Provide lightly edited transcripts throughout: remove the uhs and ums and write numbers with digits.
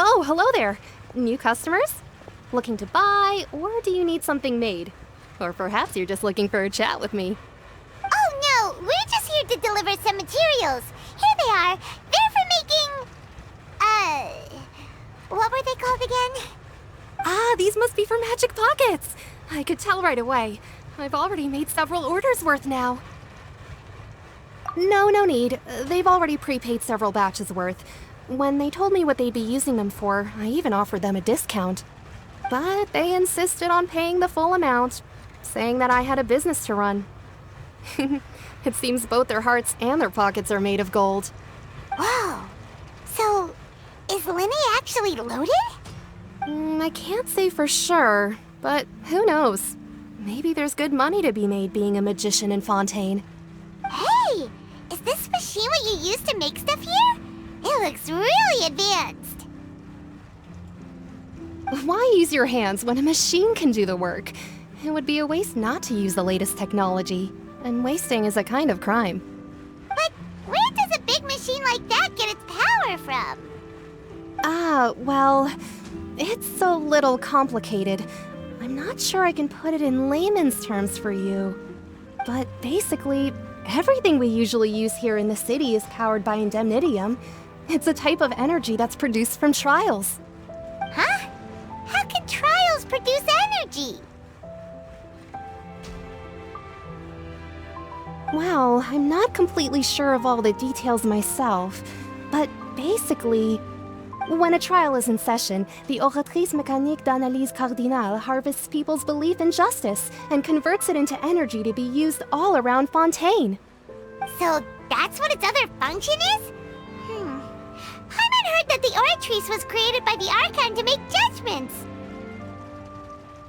Oh, hello there. New customers? Looking to buy, or do you need something made? Or perhaps you're just looking for a chat with me. Oh no, we're just here to deliver some materials. Here they are. They're for making... what were they called again? Ah, these must be for magic pockets. I could tell right away. I've already made several orders worth now. No need. They've already prepaid several batches worth. When they told me what they'd be using them for, I even offered them a discount. But they insisted on paying the full amount, saying that I had a business to run. It seems both their hearts and their pockets are made of gold. Whoa. So, is Linny actually loaded? I can't say for sure, but who knows? Maybe there's good money to be made being a magician in Fontaine. Hey! Is this machine what you use to make stuff here? It looks really advanced. Why use your hands when a machine can do the work? It would be a waste not to use the latest technology, and wasting is a kind of crime. But where does a big machine like that get its power from? Well, it's a little complicated. I'm not sure I can put it in layman's terms for you. But basically, everything we usually use here in the city is powered by indemnitium. It's a type of energy that's produced from trials. Huh? How can trials produce energy? Well, I'm not completely sure of all the details myself, but basically, when a trial is in session, the oratrice mécanique d'analyse cardinale harvests people's belief in justice and converts it into energy to be used all around Fontaine. So that's what its other function is? Paimon heard that the oratrice was created by the Archon to make judgments.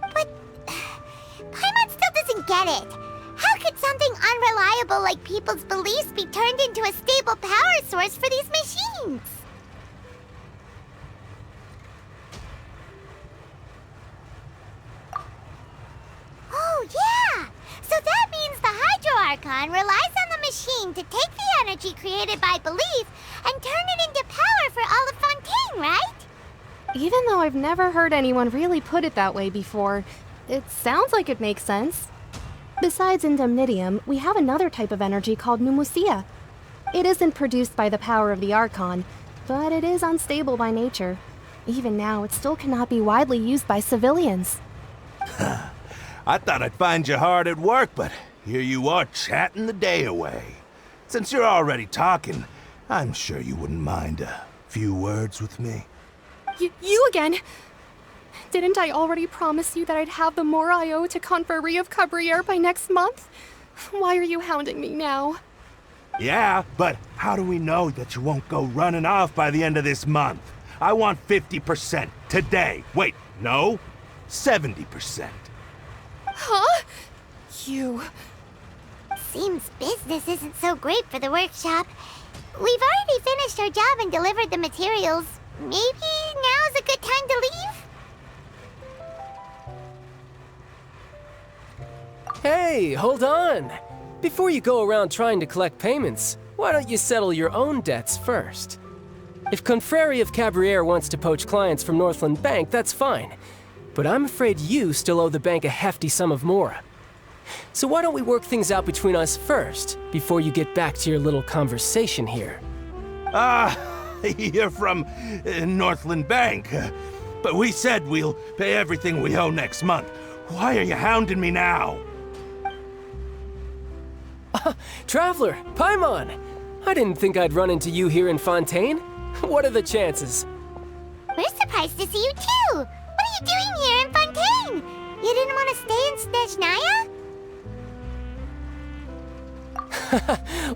But Paimon still doesn't get it. How could something unreliable like people's beliefs be turned into a stable power source for these machines? Oh, yeah! So that means the Hydro Archon relies on the machine to take the energy created by belief and turn it into power for all of Fontaine, right? Even though I've never heard anyone really put it that way before, it sounds like it makes sense. Besides indemnitium, we have another type of energy called pneumosia. It isn't produced by the power of the Archon, but it is unstable by nature. Even now, it still cannot be widely used by civilians. I thought I'd find you hard at work, but here you are chatting the day away. Since you're already talking, I'm sure you wouldn't mind a few words with me. You again? Didn't I already promise you that I'd have the more I owe to Confrérie of Cabriere by next month? Why are you hounding me now? Yeah, but how do we know that you won't go running off by the end of this month? I want 50% today. Wait, no, 70%. Huh? You... Seems business isn't so great for the workshop. We've already finished our job and delivered the materials. Maybe now's a good time to leave? Hey, hold on! Before you go around trying to collect payments, why don't you settle your own debts first? If Confrérie of Cabriere wants to poach clients from Northland Bank, that's fine. But I'm afraid you still owe the bank a hefty sum of mora. So why don't we work things out between us first, before you get back to your little conversation here? You're from Northland Bank. But we said we'll pay everything we owe next month. Why are you hounding me now? Traveler, Paimon! I didn't think I'd run into you here in Fontaine. What are the chances? We're surprised to see you too! What are you doing here in Fontaine? You didn't want to stay in Snezhnaya?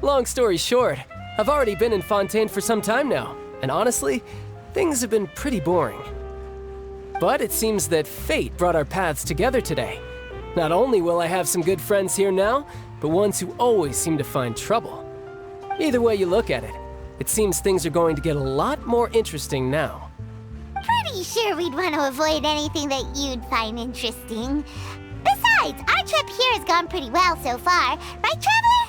Long story short, I've already been in Fontaine for some time now, and honestly, things have been pretty boring. But it seems that fate brought our paths together today. Not only will I have some good friends here now, but ones who always seem to find trouble. Either way you look at it, it seems things are going to get a lot more interesting now. Pretty sure we'd want to avoid anything that you'd find interesting. Besides, our trip here has gone pretty well so far, right, Traveler?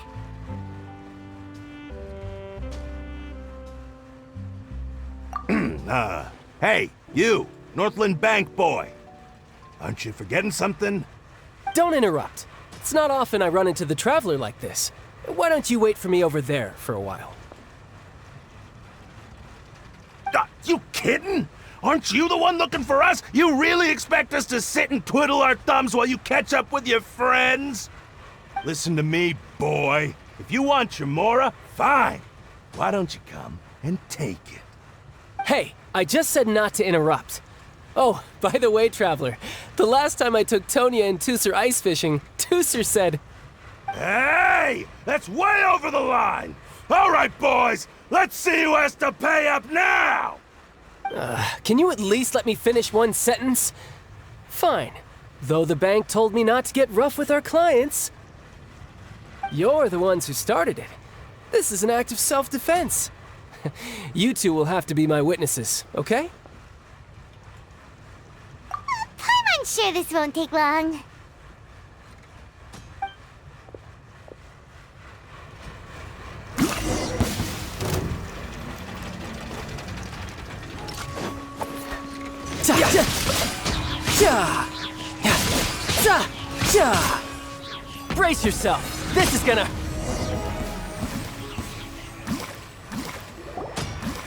Hey, you, Northland Bank boy. Aren't you forgetting something? Don't interrupt. It's not often I run into the Traveler like this. Why don't you wait for me over there for a while? You kidding? Aren't you the one looking for us? You really expect us to sit and twiddle our thumbs while you catch up with your friends? Listen to me, boy. If you want your Mora, fine. Why don't you come and take it? Hey, I just said not to interrupt. Oh, by the way, Traveler, the last time I took Tonya and Tusser ice fishing, Tusser said, Hey! That's way over the line! All right, boys, let's see who has to pay up now! Can you at least let me finish one sentence? Fine. Though the bank told me not to get rough with our clients. You're the ones who started it. This is an act of self-defense. You two will have to be my witnesses, okay? I'm sure this won't take long. Brace yourself. This is gonna...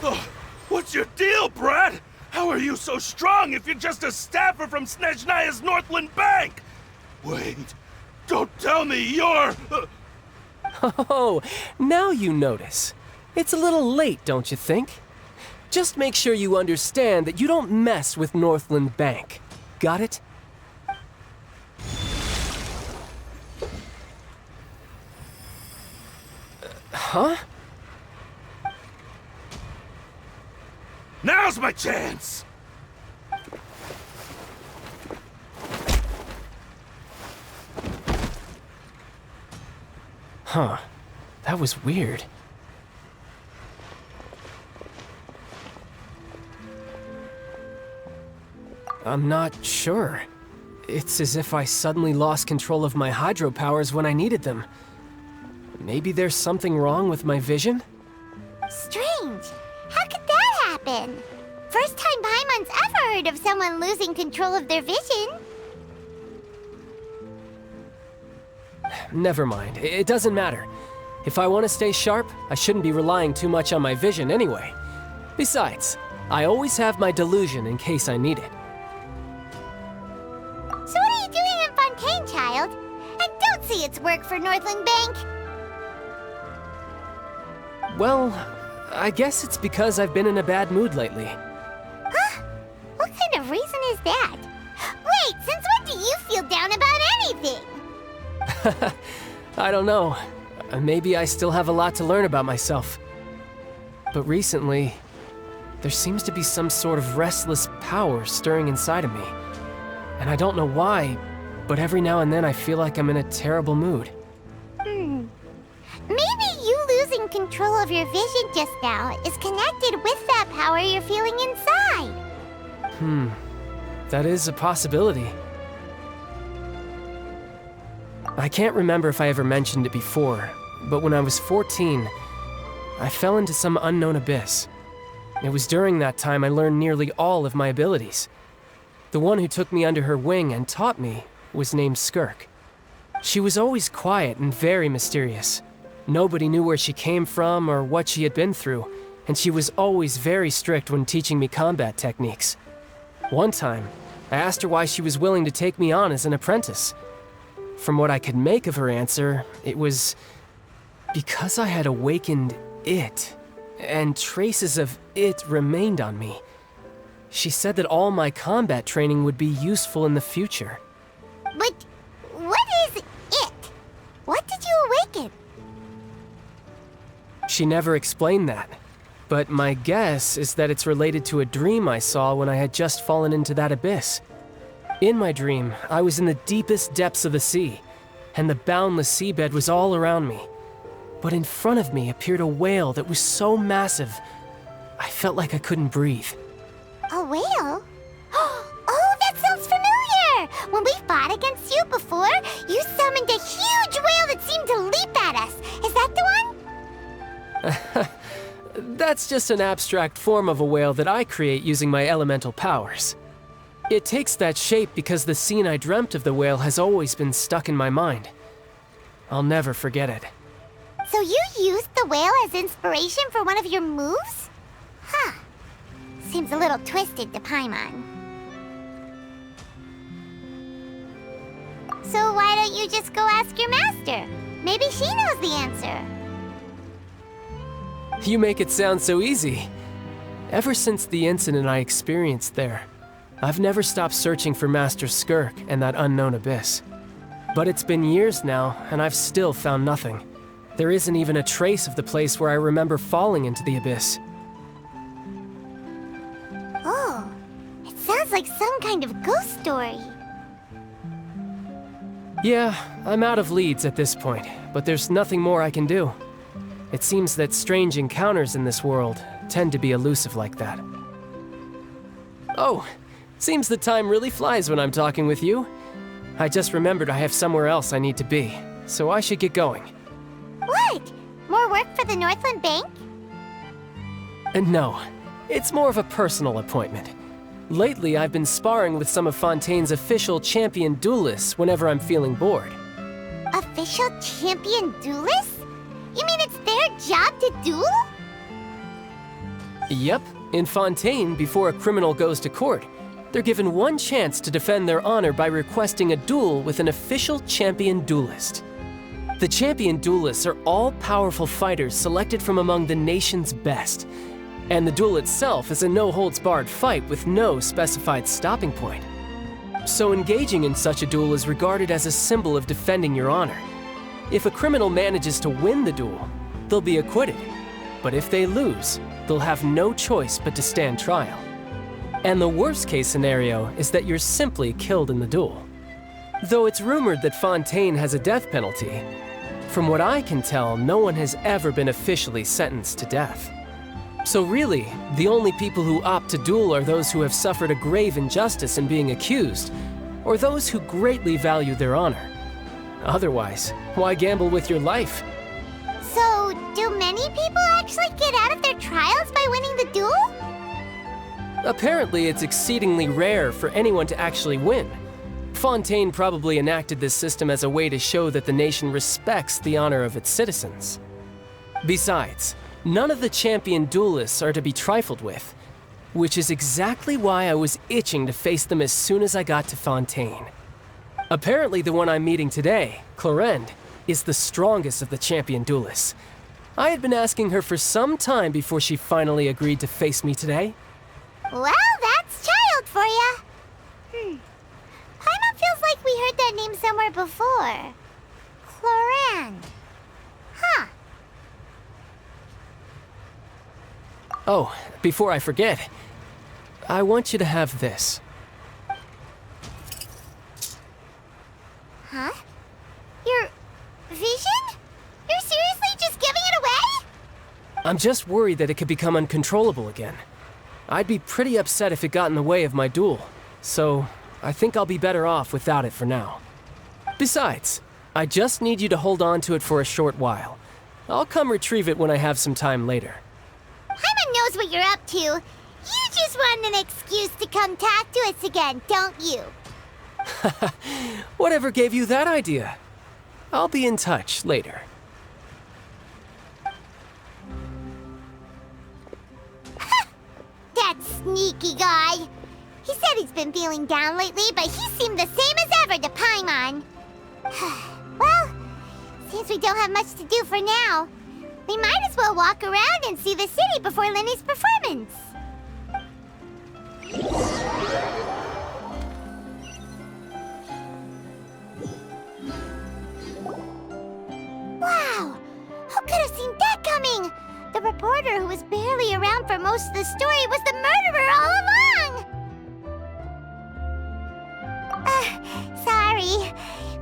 Oh, what's your deal, Brad? How are you so strong if you're just a staffer from Snezhnaya's Northland Bank? Wait, don't tell me you're... Oh, now you notice. It's a little late, don't you think? Just make sure you understand that you don't mess with Northland Bank. Got it? Huh? Now's my chance! Huh. That was weird. I'm not sure. It's as if I suddenly lost control of my hydro powers when I needed them. Maybe there's something wrong with my vision? Strange. How could that happen? First time Paimon's ever heard of someone losing control of their vision. Never mind. It doesn't matter. If I want to stay sharp, I shouldn't be relying too much on my vision anyway. Besides, I always have my delusion in case I need it. So what are you doing in Fontaine, child? I don't see its work for Northland Bank. Well, I guess it's because I've been in a bad mood lately. Huh? What kind of reason is that? Wait, since when do you feel down about anything? I don't know. Maybe I still have a lot to learn about myself. But recently, there seems to be some sort of restless power stirring inside of me. And I don't know why, but every now and then I feel like I'm in a terrible mood. Maybe you losing control of your vision just now is connected with that power you're feeling inside. That is a possibility. I can't remember if I ever mentioned it before, but when I was 14, I fell into some unknown abyss. It was during that time I learned nearly all of my abilities. The one who took me under her wing and taught me was named Skirk. She was always quiet and very mysterious. Nobody knew where she came from or what she had been through, and she was always very strict when teaching me combat techniques. One time, I asked her why she was willing to take me on as an apprentice. From what I could make of her answer, it was because I had awakened it, and traces of it remained on me. She said that all my combat training would be useful in the future. But what is it? What did you awaken? She never explained that, but my guess is that it's related to a dream I saw when I had just fallen into that abyss. In my dream, I was in the deepest depths of the sea, and the boundless seabed was all around me. But in front of me appeared a whale that was so massive, I felt like I couldn't breathe. A whale? Oh, that sounds familiar! When we fought against you before, you summoned a huge whale that seemed to leap at us. Is that the one? That's just an abstract form of a whale that I create using my elemental powers. It takes that shape because the scene I dreamt of the whale has always been stuck in my mind. I'll never forget it. So you used the whale as inspiration for one of your moves? Huh. Seems a little twisted to Paimon. So why don't you just go ask your master? Maybe she knows the answer. You make it sound so easy. Ever since the incident I experienced there, I've never stopped searching for Master Skirk and that unknown abyss. But it's been years now, and I've still found nothing. There isn't even a trace of the place where I remember falling into the abyss. Oh, it sounds like some kind of ghost story. Yeah, I'm out of leads at this point, but there's nothing more I can do. It seems that strange encounters in this world tend to be elusive like that. Oh, seems the time really flies when I'm talking with you. I just remembered I have somewhere else I need to be, so I should get going. What? More work for the Northland Bank? No, it's more of a personal appointment. Lately, I've been sparring with some of Fontaine's official champion duelists whenever I'm feeling bored. Official champion duelists? You mean it's their job to duel? Yep, in Fontaine, before a criminal goes to court, they're given one chance to defend their honor by requesting a duel with an official champion duelist. The champion duelists are all powerful fighters selected from among the nation's best. And the duel itself is a no-holds-barred fight with no specified stopping point. So engaging in such a duel is regarded as a symbol of defending your honor. If a criminal manages to win the duel, they'll be acquitted. But if they lose, they'll have no choice but to stand trial. And the worst-case scenario is that you're simply killed in the duel. Though it's rumored that Fontaine has a death penalty, from what I can tell, no one has ever been officially sentenced to death. So really, the only people who opt to duel are those who have suffered a grave injustice in being accused, or those who greatly value their honor. Otherwise, why gamble with your life? So, do many people actually get out of their trials by winning the duel? Apparently, it's exceedingly rare for anyone to actually win. Fontaine probably enacted this system as a way to show that the nation respects the honor of its citizens. Besides, none of the champion duelists are to be trifled with, which is exactly why I was itching to face them as soon as I got to Fontaine. Apparently, the one I'm meeting today, Clorinde, is the strongest of the champion duelists. I had been asking her for some time before she finally agreed to face me today. Well, that's child for ya. Paimon feels like we heard that name somewhere before. Clorinde. Huh. Oh, before I forget, I want you to have this. Huh? Your vision? You're seriously just giving it away? I'm just worried that it could become uncontrollable again. I'd be pretty upset if it got in the way of my duel, so I think I'll be better off without it for now. Besides, I just need you to hold on to it for a short while. I'll come retrieve it when I have some time later. Paimon knows what you're up to. You just want an excuse to come talk to us again, don't you? Whatever gave you that idea? I'll be in touch later. That sneaky guy. He said he's been feeling down lately, but he seemed the same as ever to Paimon. Well, since we don't have much to do for now, we might as well walk around and see the city before Lenny's performance. Wow! Who could have seen that coming? The reporter who was barely around for most of the story was the murderer all along! Sorry.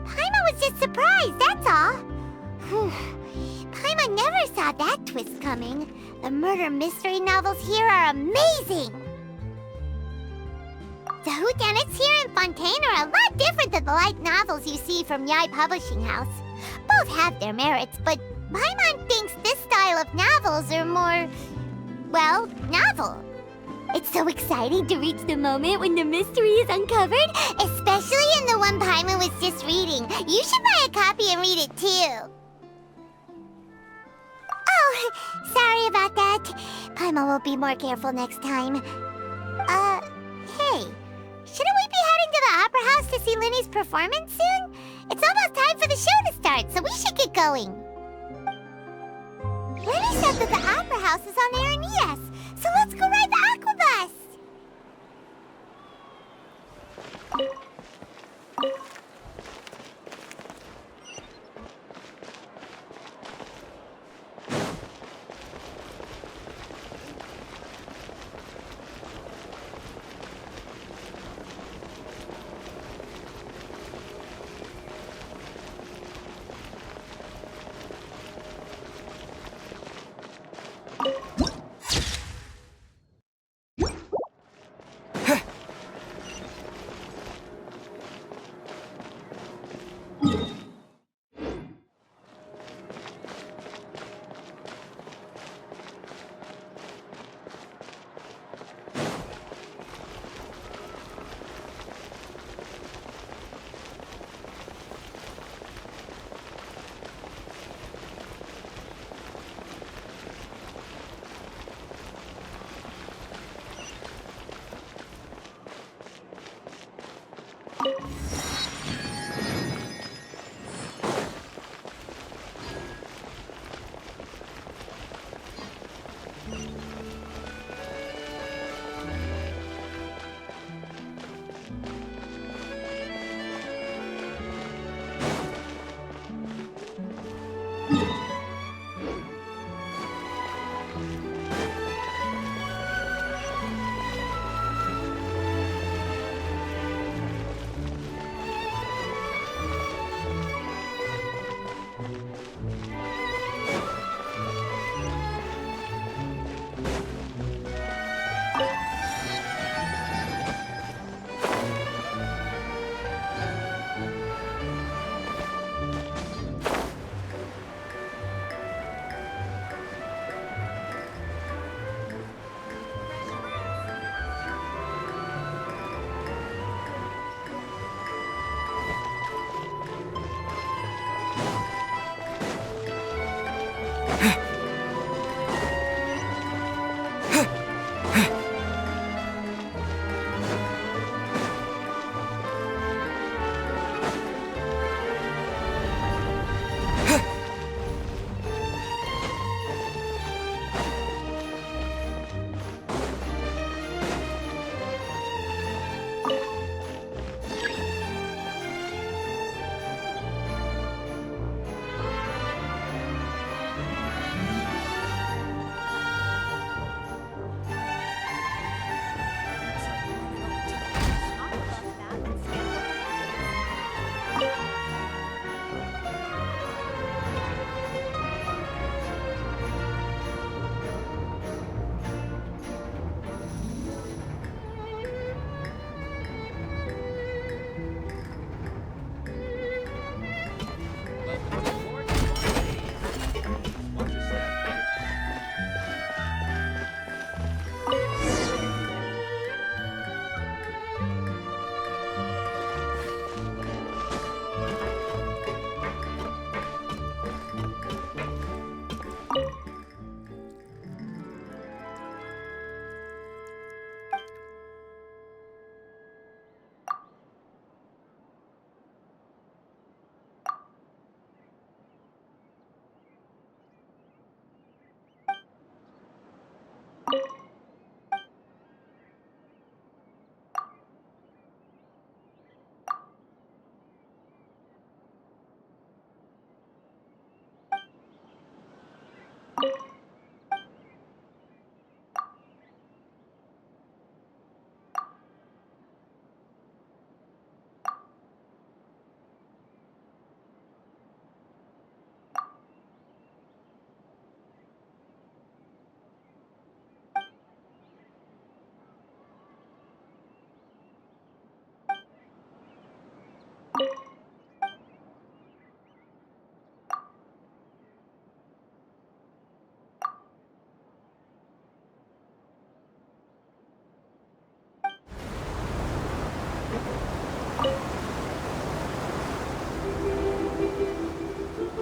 Paimon was just surprised, that's all. Paimon never saw that twist coming. The murder mystery novels here are amazing! The whodunits here in Fontaine are a lot different than the light novels you see from Yae Publishing House. Both have their merits, but Paimon thinks this style of novels are more well, novel. It's so exciting to reach the moment when the mystery is uncovered, especially in the one Paimon was just reading. You should buy a copy and read it too. Oh, sorry about that. Paimon will be more careful next time. Hey, shouldn't we be heading to the Opera House to see Linny's performance soon? It's almost time for the show to start, so we should get going. Linny said that the Opera House is on Aeneas, so let's go ride the Aquabus!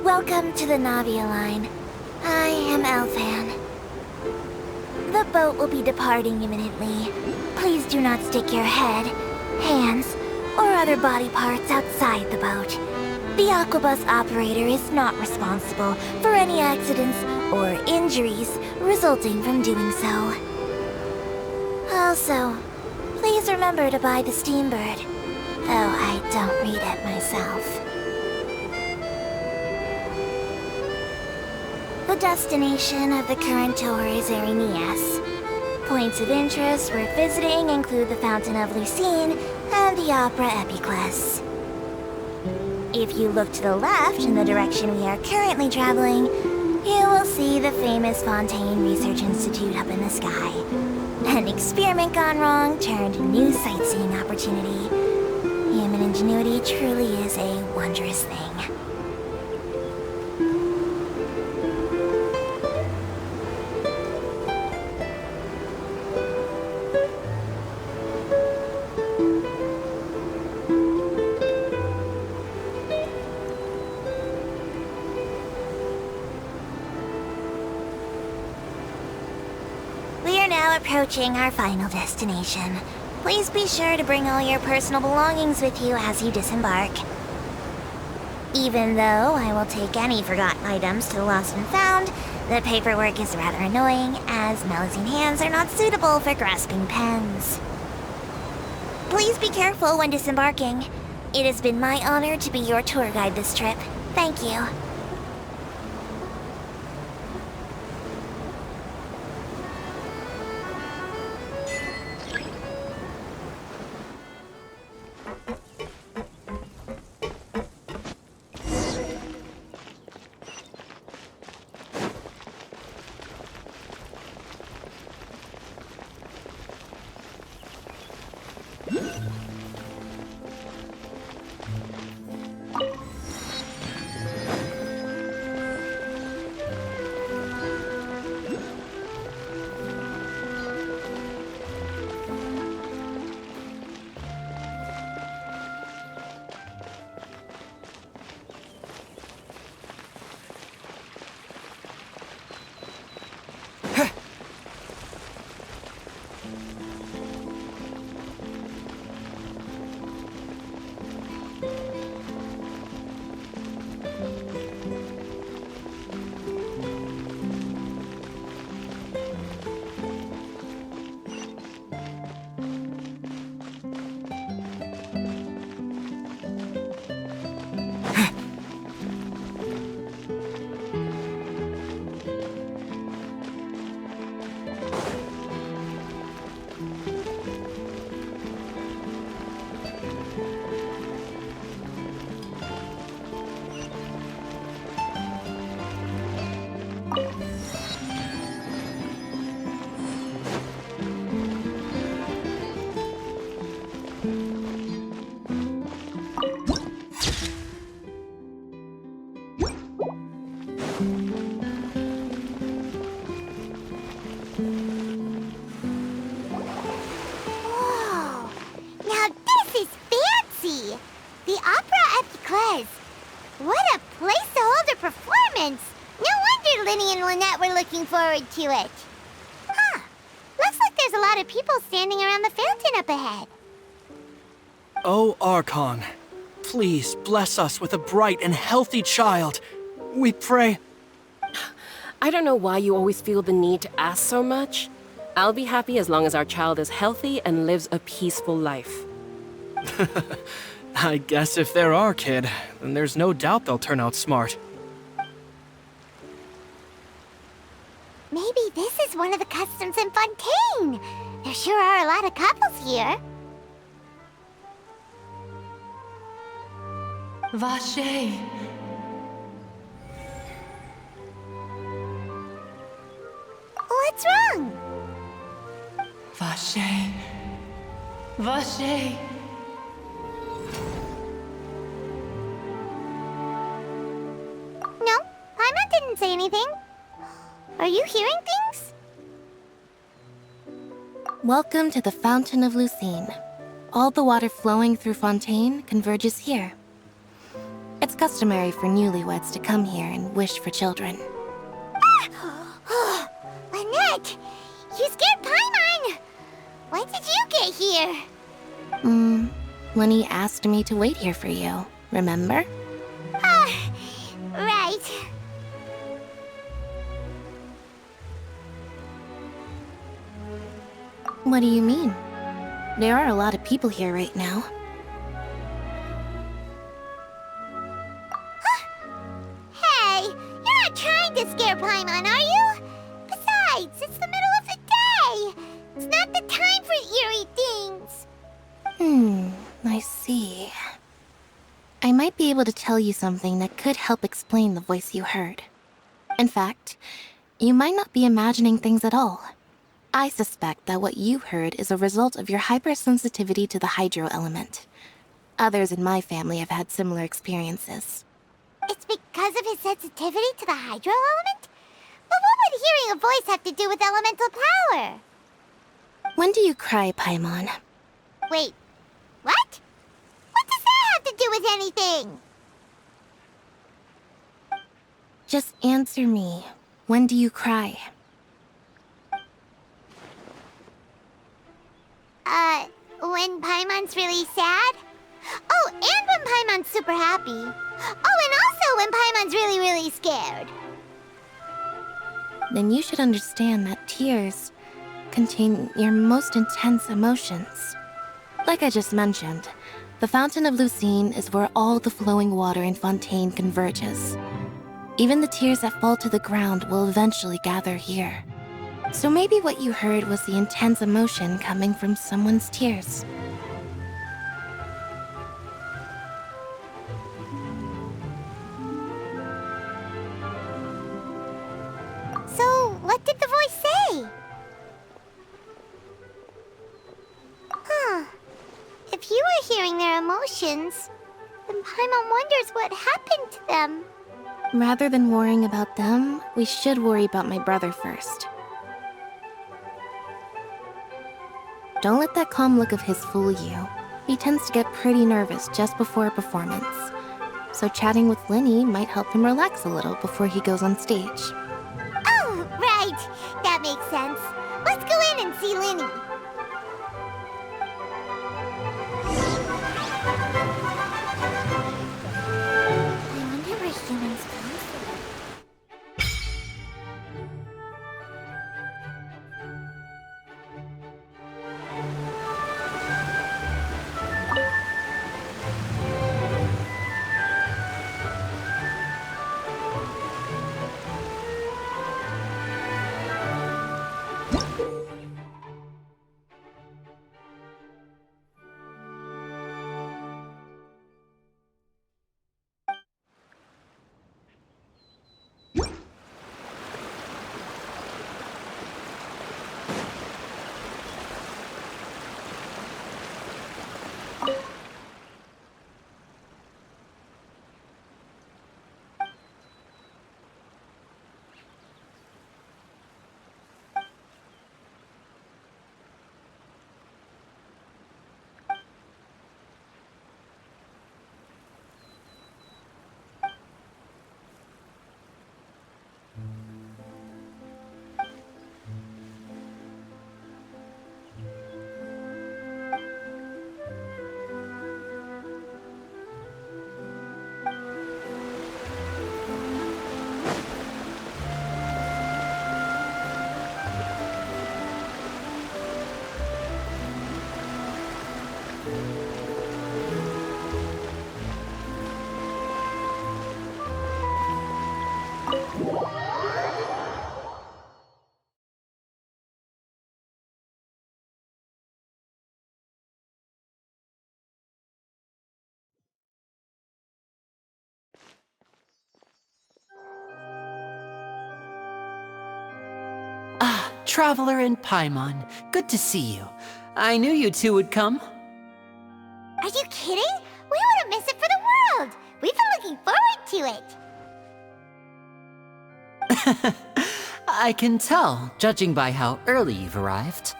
Welcome to the Navia line. I am Elfan. The boat will be departing imminently. Please do not stick your head, hands, or other body parts outside the boat. The Aquabus operator is not responsible for any accidents or injuries resulting from doing so. Also, please remember to buy the Steambird, though I don't read it myself. The destination of the current tour is Erinias. Points of interest worth visiting include the Fountain of Lucine and the Opera Epiclese. If you look to the left in the direction we are currently traveling, you will see the famous Fontaine Research Institute up in the sky. An experiment gone wrong turned a new sightseeing opportunity. Human ingenuity truly is a wondrous thing. Approaching our final destination. Please be sure to bring all your personal belongings with you as you disembark. Even though I will take any forgotten items to the lost and found, the paperwork is rather annoying, as Melusine hands are not suitable for grasping pens. Please be careful when disembarking. It has been my honor to be your tour guide this trip. Thank you. Forward to it. Huh. Looks like there's a lot of people standing around the fountain up ahead. Oh, Archon, please bless us with a bright and healthy child. We pray. I don't know why you always feel the need to ask so much. I'll be happy as long as our child is healthy and lives a peaceful life. I guess if they're our kid, then there's no doubt they'll turn out smart. Maybe this is one of the customs in Fontaine. There sure are a lot of couples here. Vache. What's wrong? Vache. Vache. No, Paimon didn't say anything. Are you hearing things? Welcome to the Fountain of Lucine. All the water flowing through Fontaine converges here. It's customary for newlyweds to come here and wish for children. Lynette! You scared Paimon! When did you get here? When he asked me to wait here for you, remember? Right. What do you mean? There are a lot of people here right now. Hey, you're not trying to scare Paimon, are you? Besides, it's the middle of the day. It's not the time for eerie things. I see. I might be able to tell you something that could help explain the voice you heard. In fact, you might not be imagining things at all. I suspect that what you heard is a result of your hypersensitivity to the hydro element. Others in my family have had similar experiences. It's because of his sensitivity to the hydro element? But what would hearing a voice have to do with elemental power? When do you cry, Paimon? Wait, what? What does that have to do with anything? Just answer me. When do you cry? When Paimon's really sad? Oh, and when Paimon's super happy. Oh, and also when Paimon's really, really scared. Then you should understand that tears contain your most intense emotions. Like I just mentioned, the Fountain of Lucine is where all the flowing water in Fontaine converges. Even the tears that fall to the ground will eventually gather here. So maybe what you heard was the intense emotion coming from someone's tears. So, what did the voice say? If you were hearing their emotions, then Paimon wonders what happened to them. Rather than worrying about them, we should worry about my brother first. Don't let that calm look of his fool you. He tends to get pretty nervous just before a performance. So chatting with Linny might help him relax a little before he goes on stage. Oh, right. That makes sense. Let's go in and see Linny. I wonder where humans come from. Traveler and Paimon, good to see you. I knew you two would come. Are you kidding? We wouldn't miss it for the world. We've been looking forward to it. I can tell, judging by how early you've arrived.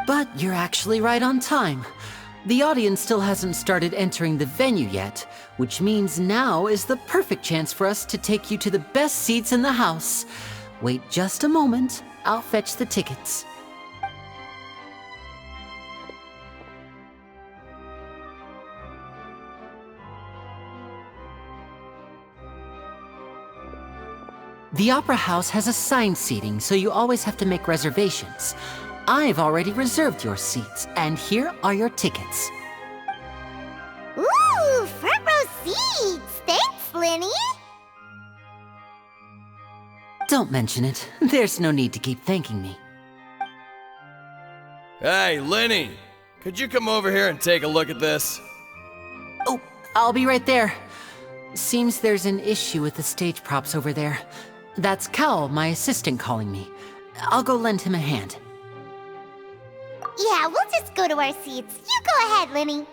But you're actually right on time. The audience still hasn't started entering the venue yet, which means now is the perfect chance for us to take you to the best seats in the house. Wait just a moment, I'll fetch the tickets. The Opera House has assigned seating, so you always have to make reservations. I've already reserved your seats, and here are your tickets. Ooh, front row seats! Thanks, Lenny! Don't mention it. There's no need to keep thanking me. Hey, Lenny! Could you come over here and take a look at this? Oh, I'll be right there. Seems there's an issue with the stage props over there. That's Cal, my assistant, calling me. I'll go lend him a hand. Yeah, we'll just go to our seats. You go ahead, Lenny.